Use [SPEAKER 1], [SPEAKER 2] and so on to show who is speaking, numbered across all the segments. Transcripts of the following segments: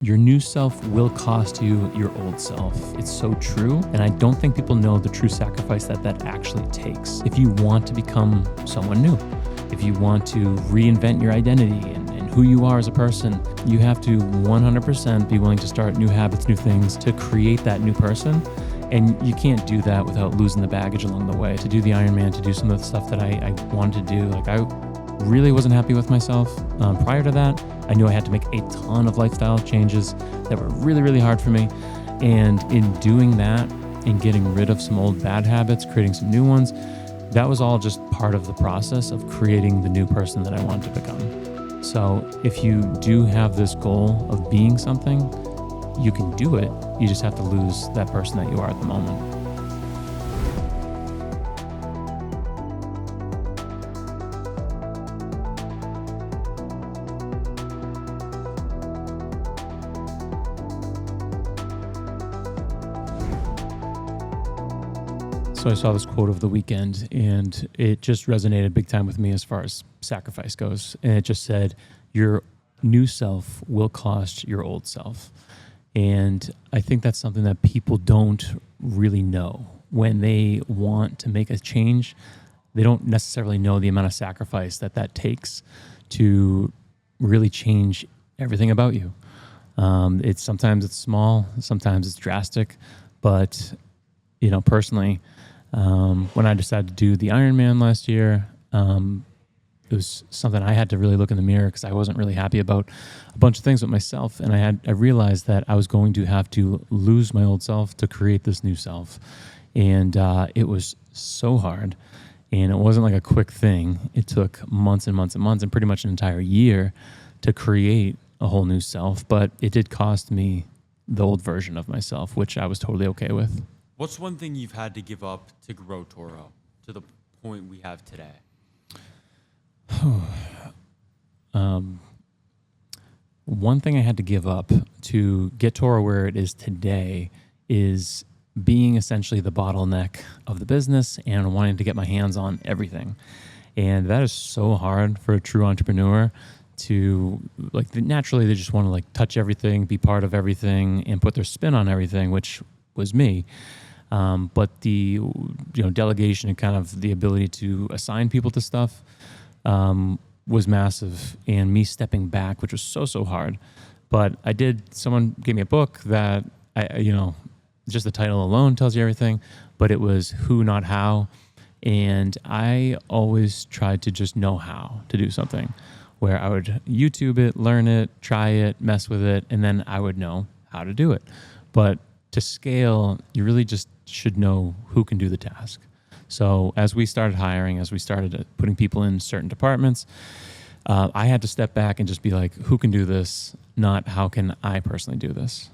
[SPEAKER 1] Your new self will cost you your old self. It's so true. And I don't think people know the true sacrifice that actually takes. If you want to become someone new, if you want to reinvent your identity and who you are as a person, you have to 100% be willing to start new habits, new things to create that new person. And you can't do that without losing the baggage along the way. To do the Ironman, to do some of the stuff that I wanted to do, like I really wasn't happy with myself. Prior to that, I knew I had to make a ton of lifestyle changes that were really, really hard for me. And in doing that and getting rid of some old bad habits, creating some new ones, that was all just part of the process of creating the new person that I wanted to become. So if you do have this goal of being something, you can do it. You just have to lose that person that you are at the moment. So I saw this quote over the weekend and it just resonated big time with me as far as sacrifice goes. And it just said, your new self will cost your old self. And I think that's something that people don't really know. When they want to make a change, they don't necessarily know the amount of sacrifice that takes to really change everything about you. Sometimes it's small, sometimes it's drastic, but personally, when I decided to do the Ironman last year, it was something I had to really look in the mirror because I wasn't really happy about a bunch of things with myself. And I realized that I was going to have to lose my old self to create this new self. And it was so hard. And it wasn't like a quick thing. It took months and months and months and pretty much an entire year to create a whole new self. But it did cost me the old version of myself, which I was totally okay with.
[SPEAKER 2] What's one thing you've had to give up to grow Toro to the point we have today?
[SPEAKER 1] One thing I had to give up to get Toro where it is today is being essentially the bottleneck of the business and wanting to get my hands on everything. And that is so hard for a true entrepreneur to, naturally they just want to touch everything, be part of everything, and put their spin on everything, which was me. But the delegation and kind of the ability to assign people to stuff was massive, and me stepping back, which was so hard. But someone gave me a book that just the title alone tells you everything, but it was Who Not How. And I always tried to just know how to do something, where I would YouTube it, learn it, try it, mess with it, and then I would know how to do it. But to scale, you really just should know who can do the task. So as we started hiring, as we started putting people in certain departments, I had to step back and just be like, who can do this, not how can I personally do this?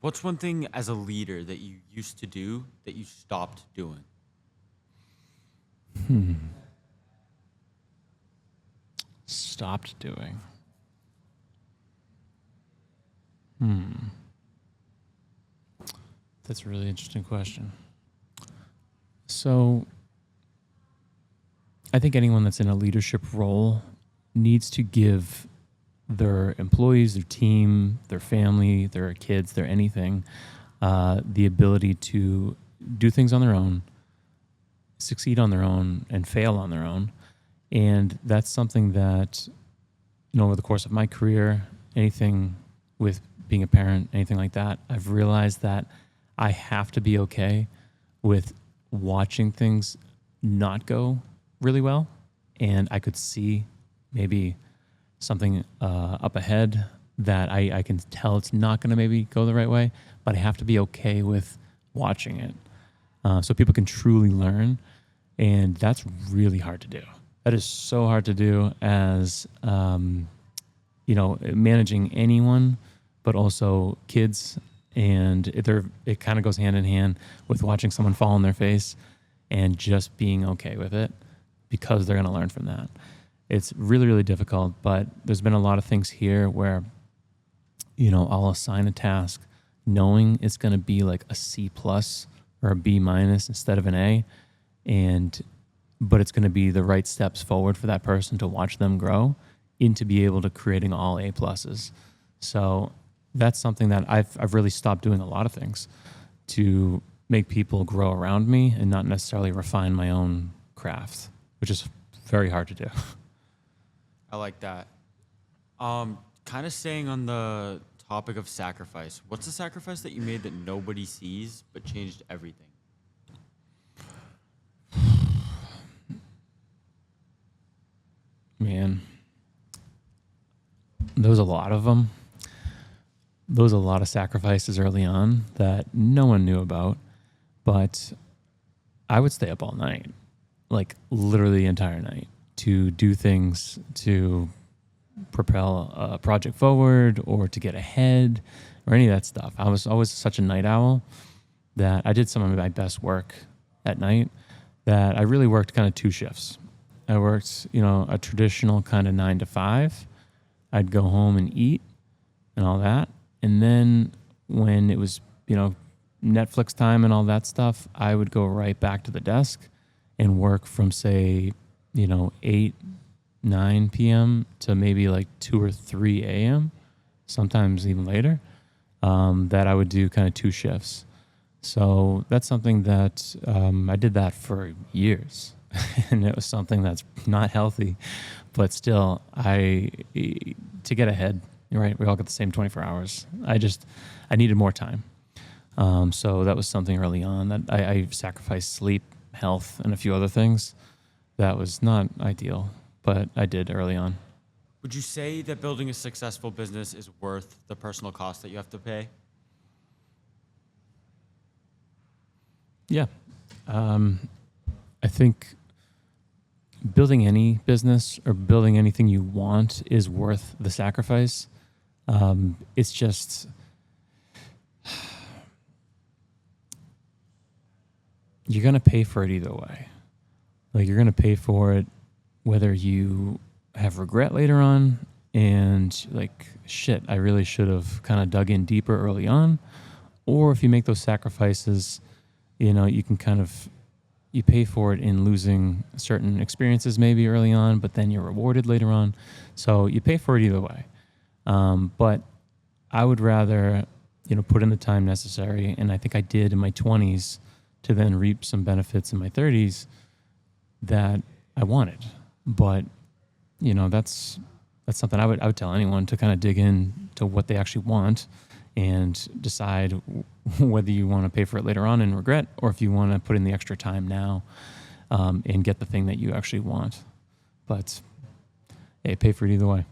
[SPEAKER 2] What's one thing as a leader that you used to do that you stopped doing?
[SPEAKER 1] Stopped doing. That's a really interesting question. So I think anyone that's in a leadership role needs to give their employees, their team, their family, their kids, their anything, the ability to do things on their own, succeed on their own, and fail on their own. And that's something that, over the course of my career, anything with being a parent, anything like that, I've realized that I have to be okay with watching things not go really well. And I could see maybe something up ahead that I can tell it's not going to maybe go the right way, but I have to be okay with watching it so people can truly learn. And that's really hard to do. That is so hard to do as, managing anyone, but also kids. And it kind of goes hand in hand with watching someone fall on their face and just being okay with it because they're going to learn from that. It's really, really difficult, but there's been a lot of things here where, I'll assign a task knowing it's going to be like a C+ or a B- instead of an A. But it's going to be the right steps forward for that person to watch them grow into be able to creating all A+. So that's something that I've really stopped doing a lot of things to make people grow around me and not necessarily refine my own craft, which is very hard to do.
[SPEAKER 2] I like that. Kind of staying on the topic of sacrifice. What's the sacrifice that you made that nobody sees but changed everything?
[SPEAKER 1] Man, there was a lot of them. There was a lot of sacrifices early on that no one knew about, but I would stay up all night, like literally the entire night, to do things to propel a project forward or to get ahead or any of that stuff. I was always such a night owl that I did some of my best work at night, that I really worked kind of two shifts. I worked, a traditional kind of 9 to 5. I'd go home and eat and all that. And then when it was, Netflix time and all that stuff, I would go right back to the desk and work from, say, 8, 9 p.m. to maybe like 2 or 3 a.m., sometimes even later, that I would do kind of two shifts. So that's something that I did that for years. And it was something that's not healthy, but still, to get ahead, right? We all got the same 24 hours. I needed more time. So that was something early on that I sacrificed sleep, health, and a few other things. That was not ideal, but I did early on.
[SPEAKER 2] Would you say that building a successful business is worth the personal cost that you have to pay?
[SPEAKER 1] Yeah. I think building any business or building anything you want is worth the sacrifice. It's just, you're going to pay for it either way. Like, you're going to pay for it whether you have regret later on and like, shit, I really should have kind of dug in deeper early on. Or if you make those sacrifices, you can you pay for it in losing certain experiences maybe early on, but then you're rewarded later on. So you pay for it either way. But I would rather, put in the time necessary. And I think I did in my 20s to then reap some benefits in my 30s that I wanted. But, that's something I would tell anyone to kind of dig in to what they actually want and decide whether you want to pay for it later on and regret, or if you want to put in the extra time now and get the thing that you actually want. But hey, pay for it either way.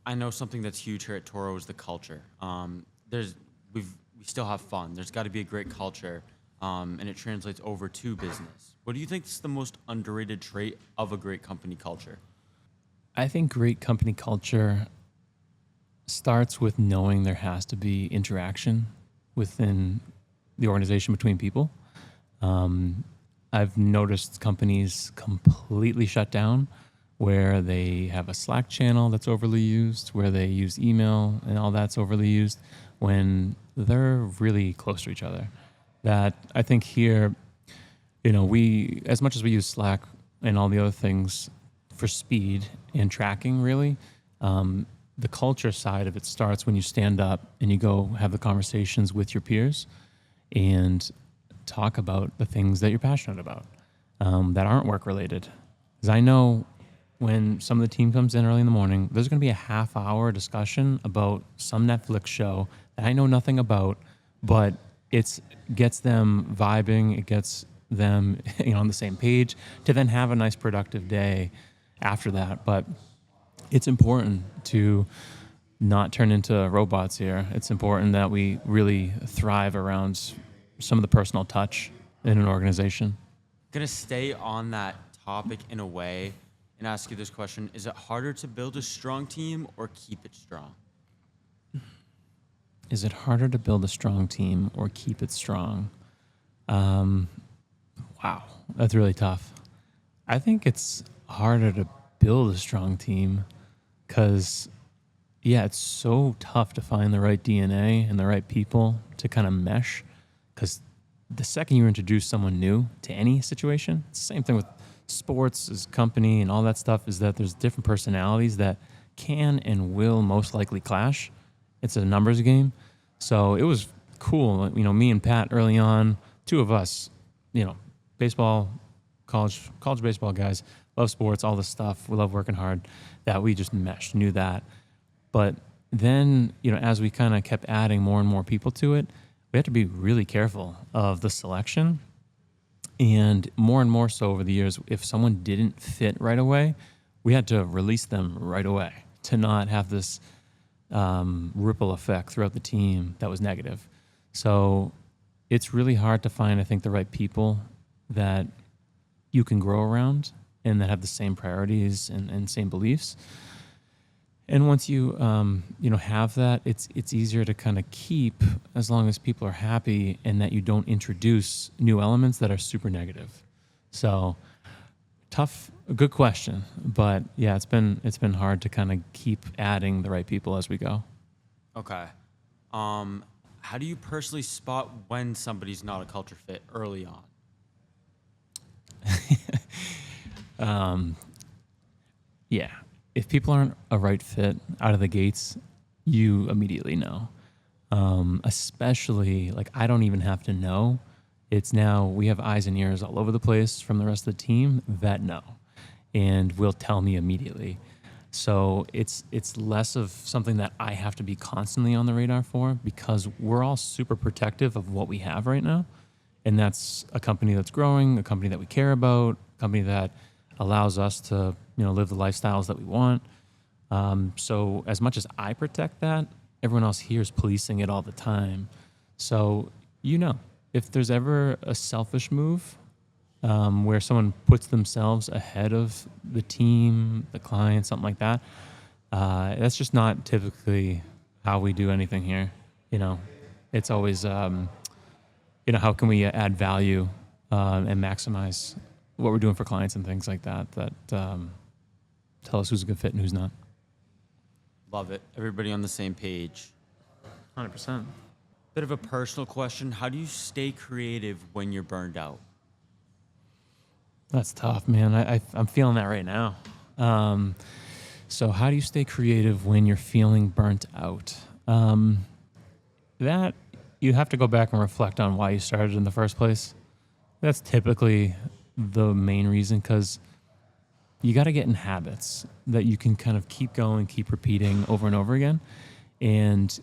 [SPEAKER 2] I know something that's huge here at Toro is the culture. We still have fun. There's got to be a great culture, and it translates over to business. What do you think is the most underrated trait of a great company culture?
[SPEAKER 1] I think great company culture starts with knowing there has to be interaction within the organization between people. I've noticed companies completely shut down where they have a Slack channel that's overly used, where they use email and all that's overly used when they're really close to each other. That I think here, we, as much as we use Slack and all the other things for speed and tracking, really, the culture side of it starts when you stand up and you go have the conversations with your peers and talk about the things that you're passionate about that aren't work related. Because I know when some of the team comes in early in the morning, there's going to be a half-hour discussion about some Netflix show that I know nothing about, but it gets them vibing, it gets them on the same page to then have a nice productive day after that. But it's important to not turn into robots here. It's important that we really thrive around some of the personal touch in an organization.
[SPEAKER 2] Gonna stay on that topic in a way and ask you this question. Is it harder to build a strong team or keep it strong?
[SPEAKER 1] Is it harder to build a strong team or keep it strong? Wow, that's really tough. I think it's harder to build a strong team because, it's so tough to find the right DNA and the right people to kind of mesh. Because the second you introduce someone new to any situation, it's the same thing with sports, as company, and all that stuff, is that there's different personalities that can and will most likely clash. It's a numbers game. So it was cool. You know, me and Pat early on, two of us, you know, baseball, college baseball guys, love sports, all this stuff. We love working hard, that we just meshed, knew that. But then, you know, as we kind of kept adding more and more people to it, we had to be really careful of the selection. And more so over the years, if someone didn't fit right away, we had to release them right away to not have this ripple effect throughout the team that was negative. So it's really hard to find, I think, the right people that you can grow around and that have the same priorities and same beliefs. And once you have that, it's easier to kind of keep, as long as people are happy and that you don't introduce new elements that are super negative. So good question, but yeah, it's been hard to kind of keep adding the right people as we go.
[SPEAKER 2] Okay. How do you personally spot when somebody's not a culture fit early on?
[SPEAKER 1] Yeah. If people aren't a right fit out of the gates, you immediately know. Especially, like, I don't even have to know. It's now we have eyes and ears all over the place from the rest of the team that know and will tell me immediately. So it's less of something that I have to be constantly on the radar for, because we're all super protective of what we have right now. And that's a company that's growing, a company that we care about, a company that allows us to, you know, live the lifestyles that we want. So as much as I protect that, everyone else here is policing it all the time. So, you know, if there's ever a selfish move where someone puts themselves ahead of the team, the client, something like that, that's just not typically how we do anything here. You know, it's always, how can we add value and maximize what we're doing for clients and things like that, tell us who's a good fit and who's not.
[SPEAKER 2] Love it. Everybody on the same page.
[SPEAKER 1] 100%.
[SPEAKER 2] Bit of a personal question. How do you stay creative when you're burned out?
[SPEAKER 1] That's tough, man. I'm feeling that right now. So how do you stay creative when you're feeling burnt out? That you have to go back and reflect on why you started in the first place. That's typically the main reason, because you got to get in habits that you can kind of keep going, keep repeating over and over again. And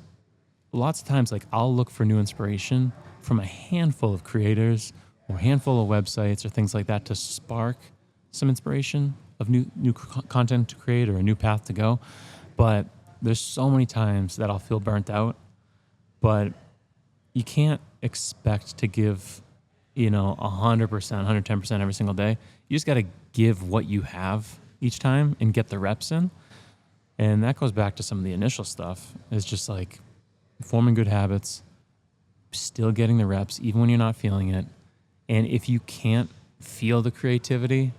[SPEAKER 1] lots of times, like, I'll look for new inspiration from a handful of creators or a handful of websites or things like that to spark some inspiration of new content to create or a new path to go. But there's so many times that I'll feel burnt out, but you can't expect to give, 100%, 110% every single day. You just got to give what you have each time and get the reps in. And that goes back to some of the initial stuff. It's just like forming good habits, still getting the reps, even when you're not feeling it. And if you can't feel the creativity,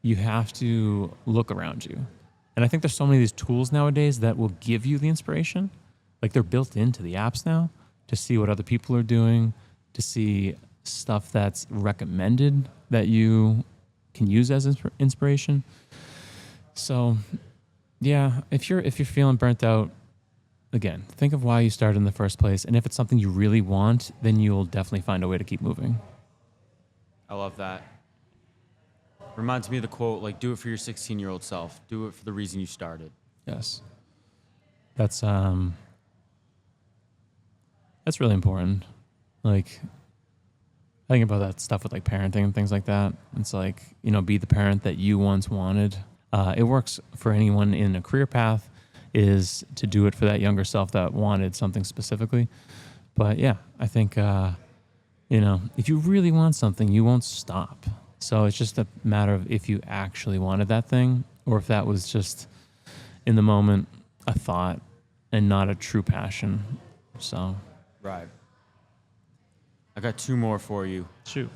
[SPEAKER 1] you have to look around you. And I think there's so many of these tools nowadays that will give you the inspiration. Like, they're built into the apps now to see what other people are doing, to see stuff that's recommended that you can use as inspiration. So, yeah, if you're feeling burnt out, again, think of why you started in the first place. And if it's something you really want, then you'll definitely find a way to keep moving.
[SPEAKER 2] I love that. Reminds me of the quote, like, do it for your 16-year-old self. Do it for the reason you started.
[SPEAKER 1] Yes. That's really important. Like, I think about that stuff with, like, parenting and things like that. It's like, be the parent that you once wanted. It works for anyone in a career path, is to do it for that younger self that wanted something specifically. But yeah, I think, if you really want something, you won't stop. So it's just a matter of if you actually wanted that thing, or if that was just in the moment a thought and not a true passion. So.
[SPEAKER 2] Right. I got two more for you.
[SPEAKER 1] Shoot.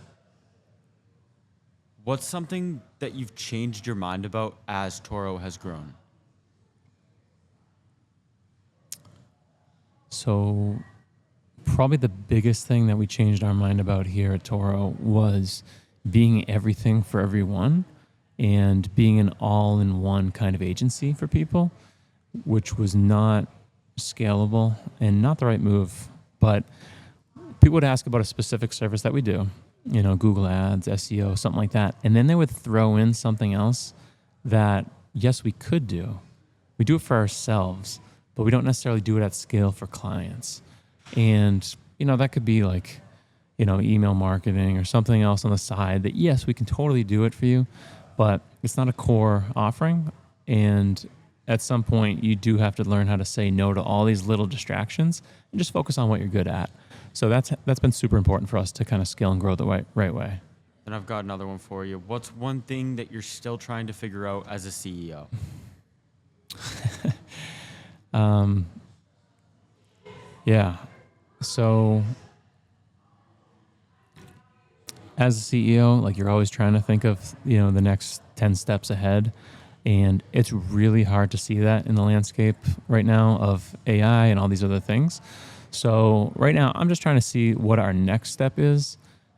[SPEAKER 2] What's something that you've changed your mind about as Toro has grown?
[SPEAKER 1] So probably the biggest thing that we changed our mind about here at Toro was being everything for everyone and being an all-in-one kind of agency for people, which was not scalable and not the right move. But people would ask about a specific service that we do, Google Ads, SEO, something like that. And then they would throw in something else that, yes, we could do. We do it for ourselves, but we don't necessarily do it at scale for clients. And, that could be like, email marketing or something else on the side that, yes, we can totally do it for you, but it's not a core offering. And at some point, you do have to learn how to say no to all these little distractions and just focus on what you're good at. So that's been super important for us to kind of scale and grow the right way.
[SPEAKER 2] And I've got another one for you. What's one thing that you're still trying to figure out as a CEO?
[SPEAKER 1] Yeah. So as a CEO, like you're always trying to think of, the next 10 steps ahead. And it's really hard to see that in the landscape right now of AI and all these other things. So right now, I'm just trying to see what our next step is,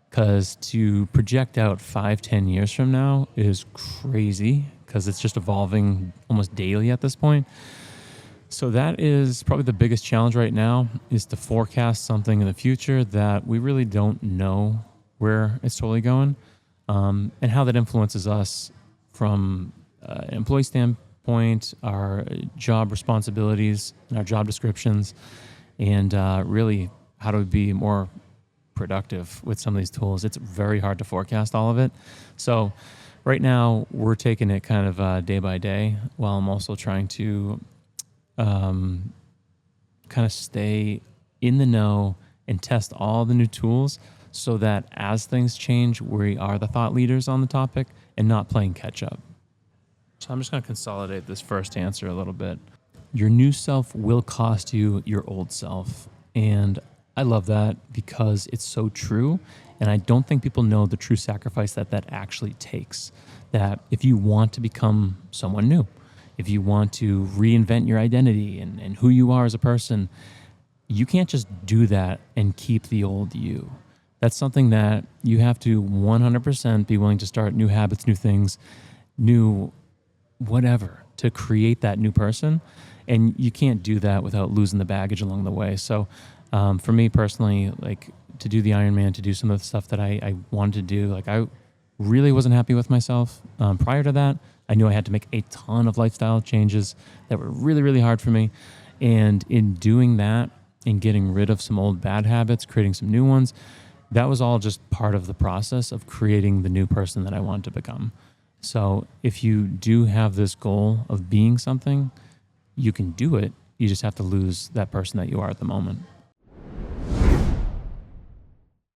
[SPEAKER 1] because to project out 5-10 years from now is crazy because it's just evolving almost daily at this point. So that is probably the biggest challenge right now, is to forecast something in the future that we really don't know where it's totally going, and how that influences us from an employee standpoint, our job responsibilities and our job descriptions, and really how to be more productive with some of these tools. It's very hard to forecast all of it. So right now we're taking it kind of day by day, while I'm also trying to kind of stay in the know and test all the new tools, so that as things change, we are the thought leaders on the topic and not playing catch up. So I'm just going to consolidate this first answer a little bit. Your new self will cost you your old self. And I love that because it's so true. And I don't think people know the true sacrifice that actually takes. That if you want to become someone new, if you want to reinvent your identity and who you are as a person, you can't just do that and keep the old you. That's something that you have to 100% be willing to start new habits, new things, new whatever, to create that new person. And you can't do that without losing the baggage along the way. So for me personally, like to do the Ironman, to do some of the stuff that I wanted to do, like I really wasn't happy with myself. Prior to that, I knew I had to make a ton of lifestyle changes that were really, really hard for me. And in doing that and getting rid of some old bad habits, creating some new ones, that was all just part of the process of creating the new person that I wanted to become. So if you do have this goal of being something, you can do it. You just have to lose that person that you are at the moment.